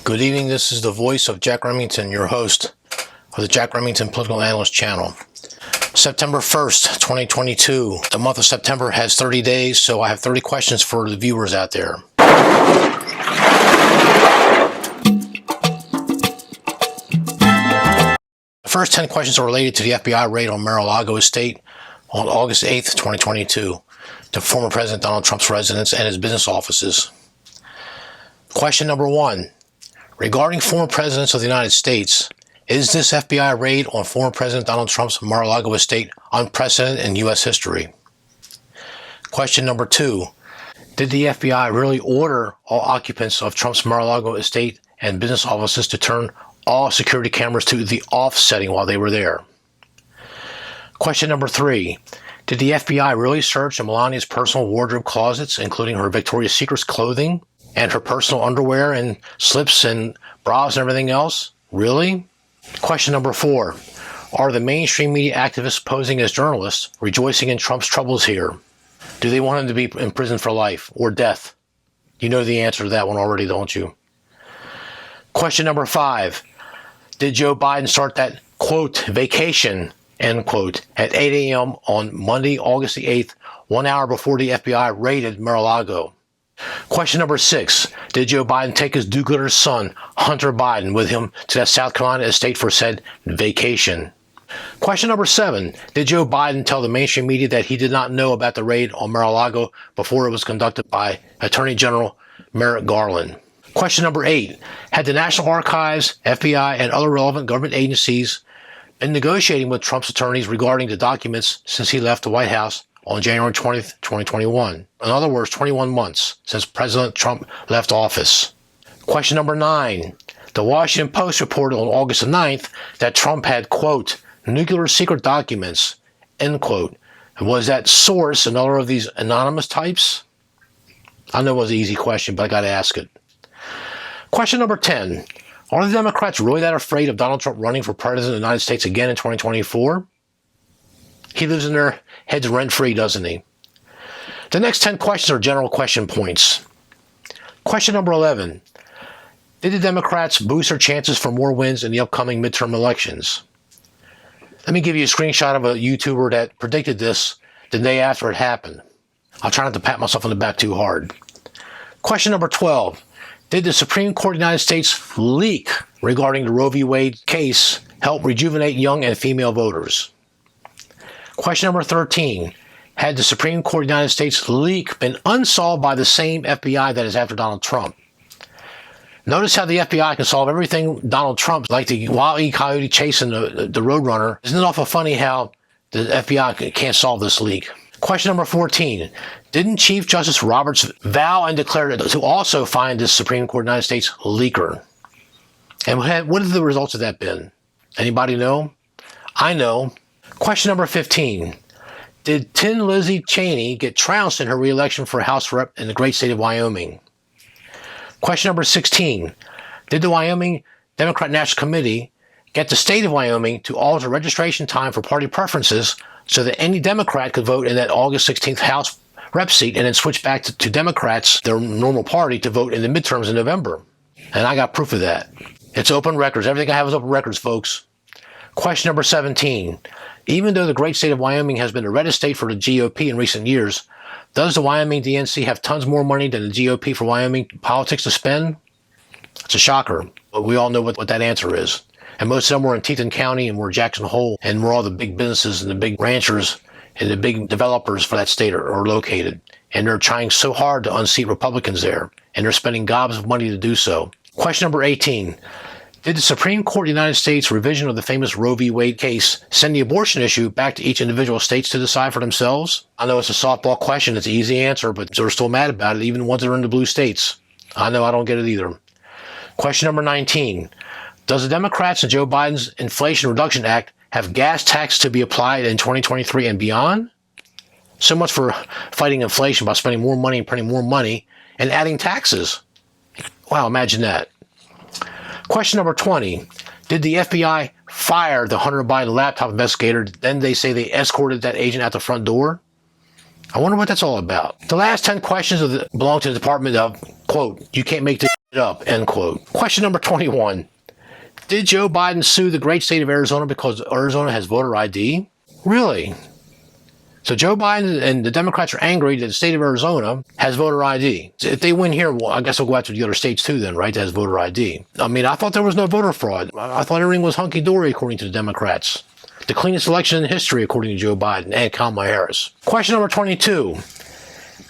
Good evening, this is the voice of Jack Remington, your host of the Jack Remington Political Analyst channel. September 1st, 2022. The month of September has 30 days, so I have 30 questions for the viewers out there. The first 10 questions are related to the FBI raid on Mar-a-Lago estate on August 8th, 2022, to former President Donald Trump's residence and his business offices. Question number 1. Regarding former presidents of the United States, is this FBI raid on former President Donald Trump's Mar-a-Lago estate unprecedented in U.S. history? Question number 2. Did the FBI really order all occupants of Trump's Mar-a-Lago estate and business offices to turn all security cameras to the off setting while they were there? Question number 3. Did the FBI really search Melania's personal wardrobe closets, including her Victoria's Secret clothing and her personal underwear and slips and bras and everything else? Really? Question number 4. Are the mainstream media activists posing as journalists rejoicing in Trump's troubles here? Do they want him to be in prison for life or death? You know the answer to that one already, don't you? Question number 5. Did Joe Biden start that, quote, vacation, end quote, at 8 a.m. on Monday, August the 8th, 1 hour before the FBI raided Mar-a-Lago? Question number 6. Did Joe Biden take his do-gooder son, Hunter Biden, with him to that South Carolina estate for said vacation? Question number 7. Did Joe Biden tell the mainstream media that he did not know about the raid on Mar-a-Lago before it was conducted by Attorney General Merrick Garland? Question number 8. Had the National Archives, FBI, and other relevant government agencies been negotiating with Trump's attorneys regarding the documents since he left the White House on January 20th, 2021. In other words, 21 months since President Trump left office. Question number 9. The Washington Post reported on August 9th that Trump had, quote, nuclear secret documents, end quote. Was that source another of these anonymous types? I know it was an easy question, but I got to ask it. Question number 10. Are the Democrats really that afraid of Donald Trump running for president of the United States again in 2024? He lives in their heads rent-free, doesn't he? The next 10 questions are general question points. Question number 11. Did the Democrats boost their chances for more wins in the upcoming midterm elections? Let me give you a screenshot of a YouTuber that predicted this the day after it happened. I'll try not to pat myself on the back too hard. Question number 12. Did the Supreme Court of the United States leak regarding the Roe v. Wade case help rejuvenate young and female voters? Question number 13. Had the Supreme Court of the United States leak been unsolved by the same FBI that is after Donald Trump? Notice how the FBI can solve everything Donald Trump, like the Wile E. Coyote chasing the Roadrunner. Isn't it awful funny how the FBI can't solve this leak? Question number 14. Didn't Chief Justice Roberts vow and declare to also find this Supreme Court of the United States leaker? And what have the results of that been? Anybody know? I know. Question number 15. Did Tin Lizzie Cheney get trounced in her re-election for House Rep in the great state of Wyoming? Question number 16. Did the Wyoming Democrat National Committee get the state of Wyoming to alter registration time for party preferences so that any Democrat could vote in that August 16th House Rep seat and then switch back to Democrats, their normal party, to vote in the midterms in November? And I got proof of that. It's open records. Everything I have is open records, folks. Question number 17. Even though the great state of Wyoming has been the reddest state for the GOP in recent years, does the Wyoming DNC have tons more money than the GOP for Wyoming politics to spend? It's a shocker, but we all know what that answer is. And most of them were in Teton County and were Jackson Hole and where all the big businesses and the big ranchers and the big developers for that state are located. And they're trying so hard to unseat Republicans there, and they're spending gobs of money to do so. Question number 18. Did the Supreme Court of the United States revision of the famous Roe v. Wade case send the abortion issue back to each individual states to decide for themselves? I know it's a softball question. It's an easy answer, but they're still mad about it, even the ones that are in the blue states. I know I don't get it either. Question number 19. Does the Democrats and Joe Biden's Inflation Reduction Act have gas tax to be applied in 2023 and beyond? So much for fighting inflation by spending more money and printing more money and adding taxes. Wow, imagine that. Question number 20. Did the FBI fire the Hunter Biden laptop investigator? Then they say they escorted that agent out the front door? I wonder what that's all about. The last 10 questions belong to the Department of, quote, you can't make this up, end quote. Question number 21. Did Joe Biden sue the great state of Arizona because Arizona has voter ID? Really? So Joe Biden and the Democrats are angry that the state of Arizona has voter ID. If they win here, well, I guess they'll go after the other states too then, right, that has voter ID. I mean, I thought there was no voter fraud. I thought everything was hunky-dory according to the Democrats. The cleanest election in history according to Joe Biden and Kamala Harris. Question number 22.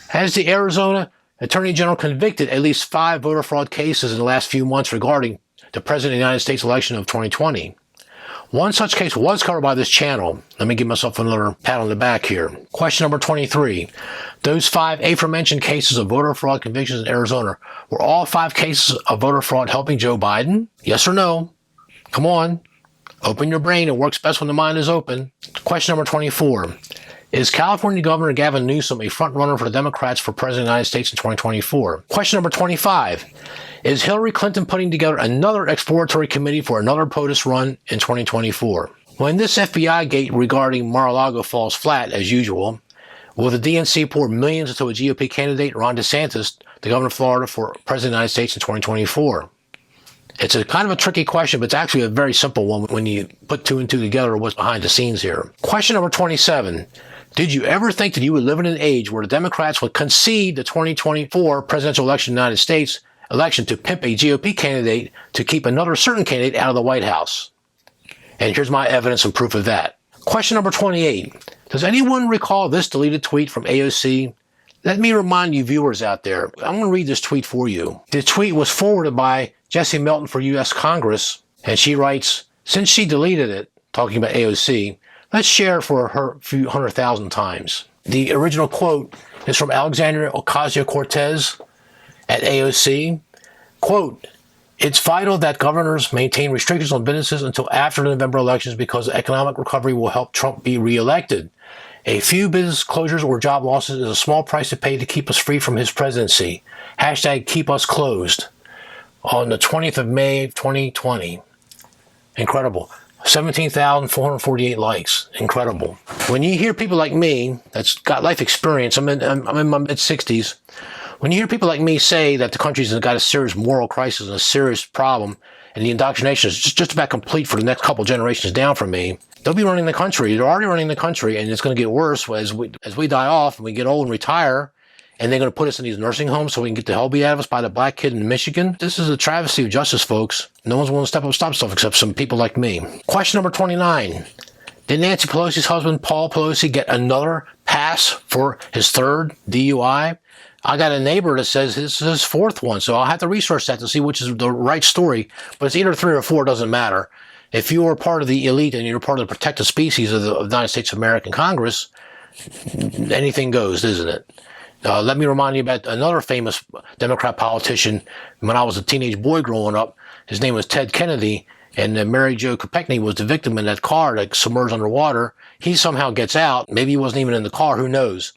Has the Arizona Attorney General convicted at least 5 voter fraud cases in the last few months regarding the President of the United States election of 2020? One such case was covered by this channel. Let me give myself another pat on the back here. Question number 23. Those 5 aforementioned cases of voter fraud convictions in Arizona, were all 5 cases of voter fraud helping Joe Biden? Yes or no? Come on. Open your brain. It works best when the mind is open. Question number 24. Is California Governor Gavin Newsom a front runner for the Democrats for President of the United States in 2024? Question number 25. Is Hillary Clinton putting together another exploratory committee for another POTUS run in 2024? When this FBI gate regarding Mar-a-Lago falls flat, as usual, will the DNC pour millions into a GOP candidate, Ron DeSantis, the governor of Florida, for President of the United States in 2024? It's a kind of a tricky question, but it's actually a very simple one when you put 2 and 2 together, what's behind the scenes here. Question number 27. Did you ever think that you would live in an age where the Democrats would concede the 2024 presidential election in the United States election to pimp a GOP candidate to keep another certain candidate out of the White House? And here's my evidence and proof of that. Question number 28. Does anyone recall this deleted tweet from AOC? Let me remind you viewers out there, I'm going to read this tweet for you. The tweet was forwarded by Jesse Melton for U.S. Congress, and she writes, since she deleted it, talking about AOC, let's share it for her few 100,000 times. The original quote is from Alexandria Ocasio-Cortez at AOC. Quote, it's vital that governors maintain restrictions on businesses until after the November elections because economic recovery will help Trump be reelected. A few business closures or job losses is a small price to pay to keep us free from his presidency. Hashtag keep us closed. On the 20th of May, 2020. Incredible. 17,448 likes. Incredible. When you hear people like me, that's got life experience, I'm in my mid-60s. When you hear people like me say that the country's got a serious moral crisis and a serious problem, and the indoctrination is just about complete for the next couple generations down from me, they'll be running the country. They're already running the country, and it's going to get worse as we die off and we get old and retire. And they're going to put us in these nursing homes so we can get the hell beat out of us by the black kid in Michigan. This is a travesty of justice, folks. No one's willing to step up and stop stuff except some people like me. Question number 29. Did Nancy Pelosi's husband, Paul Pelosi, get another pass for his 3rd DUI? I got a neighbor that says this is his 4th one, so I'll have to research that to see which is the right story. But it's either 3 or 4, doesn't matter. If you are part of the elite and you're part of the protected species of the United States of American Congress, anything goes, isn't it? Let me remind you about another famous Democrat politician. When I was a teenage boy growing up, his name was Ted Kennedy, and Mary Jo Kopechne was the victim in that car that submerged underwater. He somehow gets out. Maybe he wasn't even in the car. Who knows?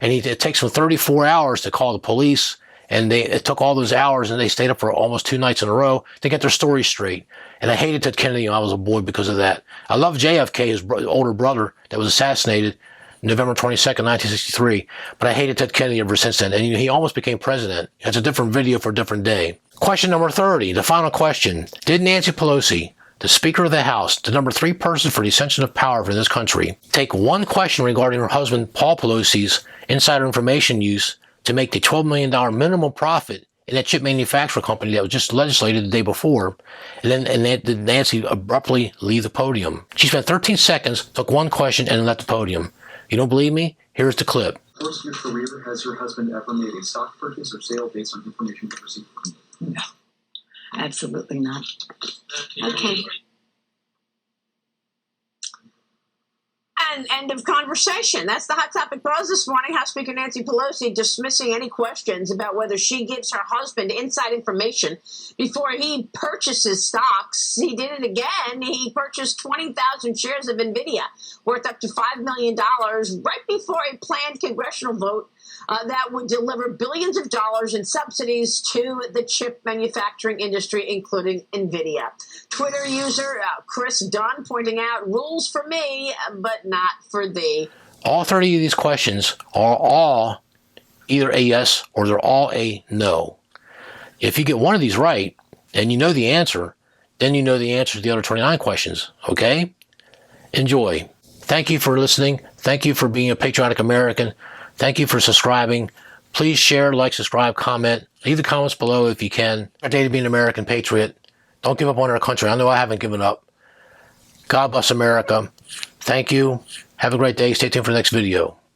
And it takes them 34 hours to call the police, and it took all those hours, and they stayed up for almost 2 nights in a row to get their story straight. And I hated Ted Kennedy when I was a boy because of that. I love JFK, his older brother that was assassinated November 22nd, 1963. But I hated Ted Kennedy ever since then. And he almost became president. It's a different video for a different day. Question number 30, the final question. Did Nancy Pelosi, the Speaker of the House, the number 3 person for the ascension of power for this country, take one question regarding her husband, Paul Pelosi's insider information use to make the $12 million minimum profit in that chip manufacturer company that was just legislated the day before, and then did Nancy abruptly leave the podium? She spent 13 seconds, took one question, and left the podium. You don't believe me? Here's the clip. First, your career, has your husband ever made a stock purchase or sale based on information he received from you? No, absolutely not. Okay. And end of conversation. That's the hot topic buzz this morning. House Speaker Nancy Pelosi dismissing any questions about whether she gives her husband inside information before he purchases stocks. He did it again. He purchased 20,000 shares of NVIDIA worth up to $5 million right before a planned congressional vote that would deliver billions of dollars in subsidies to the chip manufacturing industry, including NVIDIA. Twitter user Chris Dunn pointing out, rules for me, but not for thee. All 30 of these questions are all either a yes or they're all a no. If you get one of these right, and you know the answer, then you know the answer to the other 29 questions, okay? Enjoy. Thank you for listening. Thank you for being a patriotic American. Thank you for subscribing. Please share, like, subscribe, comment. Leave the comments below if you can. Our day to be an American patriot. Don't give up on our country. I know I haven't given up. God bless America. Thank you. Have a great day. Stay tuned for the next video.